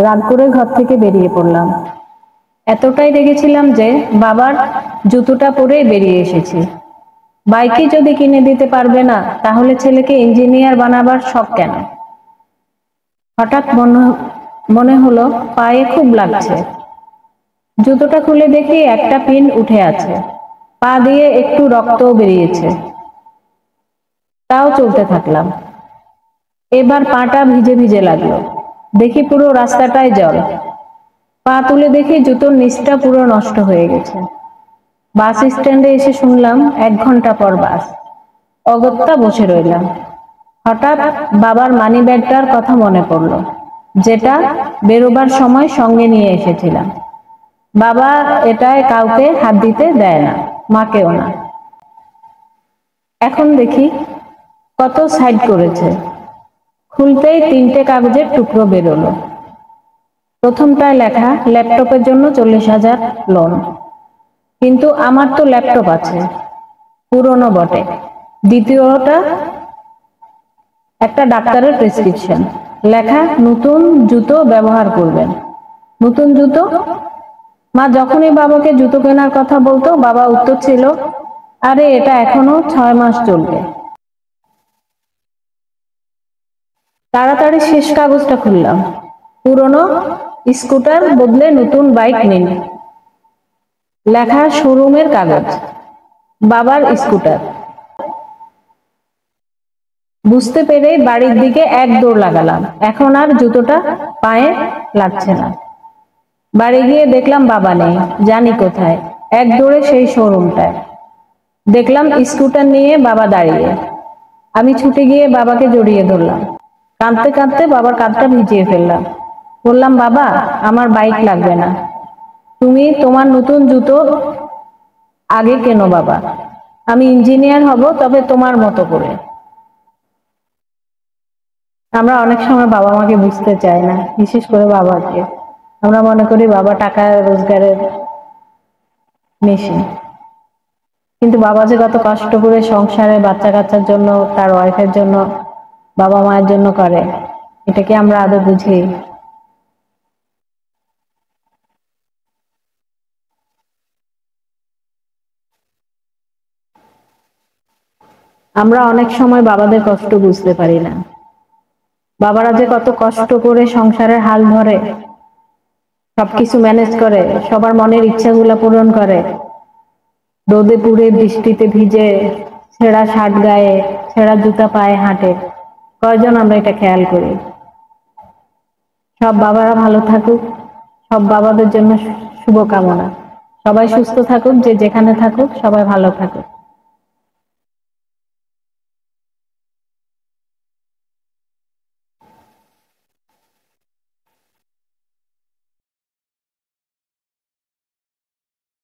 রাগ করে ঘর থেকে বেরিয়ে পড়লাম। এতটাই রেগেছিলাম যে বাবার জুতোটা পরেই বেরিয়ে এসেছি। বাইকই যদি কিনে দিতে পারবে না, তাহলে ছেলেকে ইঞ্জিনিয়ার বানাবার শখ কেন? হঠাৎ মনে হলো পায়ে খুব লাগছে। জুতোটা খুলে দেখি একটা পিন উঠে আছে, পা দিয়ে একটু রক্তও বেরিয়েছে। তাও চলতে থাকলাম। এবার পাটা ভিজে ভিজে লাগলো। দেখি পুরো রাস্তাটায় জল। পা তুলে দেখি জুতোর নিচটা পুরো নষ্ট হয়ে গেছে। বাস স্ট্যান্ডে এসে শুনলাম 1 ঘন্টা পর বাস। অগত্যা বসে রইলাম। হঠাৎ বাবার মানি ব্যাগটার কথা মনে পড়ল, যেটা বেরোবার সময় সঙ্গে নিয়ে এসেছিলাম। বাবা এটায় কাউকে হাত দিতে দেয় না, মাকেও না। এখন দেখি কত সাইড করেছে। খুলতেই 3টে কাগজের টুকরো বেরোলো। প্রথমটায় লেখা ল্যাপটপের জন্য 40,000 লোন। কিন্তু আমার তো ল্যাপটপ আছে, পুরনো বটে। দ্বিতীয়টা একটা ডাক্তারের প্রেসক্রিপশন, লেখা নতুন জুতো ব্যবহার করবেন। নতুন জুতো? মা যখনই বাবাকে জুতো কেনার কথা বলতো, বাবা উত্তর ছিল, আরে এটা এখনো 6 মাস চলবে। তাড়াতাড়ি শেষ কাগজটা খুললাম। পুরনো স্কুটার বদলে নতুন বাইক নিন। লেখা শোরুমের কাগজ, বাবার স্কুটার। বুঝতে পেরে বাড়ির দিকে এক দৌড় লাগালাম। এখন আর জুতোটা পায়ে লাগছে না। বাড়ি গিয়ে দেখলাম বাবা নেই, জানি কোথায়। এক দৌড়ে সেই শোরুমটায় দেখলাম স্কুটার নিয়ে বাবা দাঁড়িয়ে। আমি ছুটে গিয়ে বাবাকে জড়িয়ে ধরলাম। কাঁদতে কাঁদতে বাবার কাঁধটা ভিজিয়ে ফেললাম। বললাম, বাবা আমার বাইক লাগবে না, তুমি তোমার নতুন জুতো আগে কেনো বাবা। আমি ইঞ্জিনিয়ার হব, তবে তোমার মতো করে। আমরা অনেক সময় বাবা মাকে বুঝতে চাই না, বিশেষ করে বাবাকে। আমরা মনে করি বাবা টাকা রোজগারের মেশিন, কিন্তু বাবা যে কত কষ্ট করে সংসারে বাচ্চা কাচ্চার জন্য, তার ওয়াইফের জন্য, বাবা মায়ের জন্য করে, এটা কি আমরা আদৌ বুঝি? আমরা অনেক সময় বাবাদের কষ্ট বুঝতে পারি না। বাবারা যে কত কষ্ট করে সংসারের হাল ধরে, সবকিছু ম্যানেজ করে, সবার মনের ইচ্ছাগুলো পূরণ করে, রোদে পুড়ে বৃষ্টিতে ভিজে, ছেঁড়া শার্ট গায়ে, ছেঁড়া জুতা পায়ে হাঁটে। কয়জন আমরা এটা খেয়াল করি? সব বাবারা ভালো থাকুক, সব বাবাদের জন্য শুভকামনা। সবাই সুস্থ থাকুক, যে যেখানে থাকুক, সবাই ভালো থাকুক।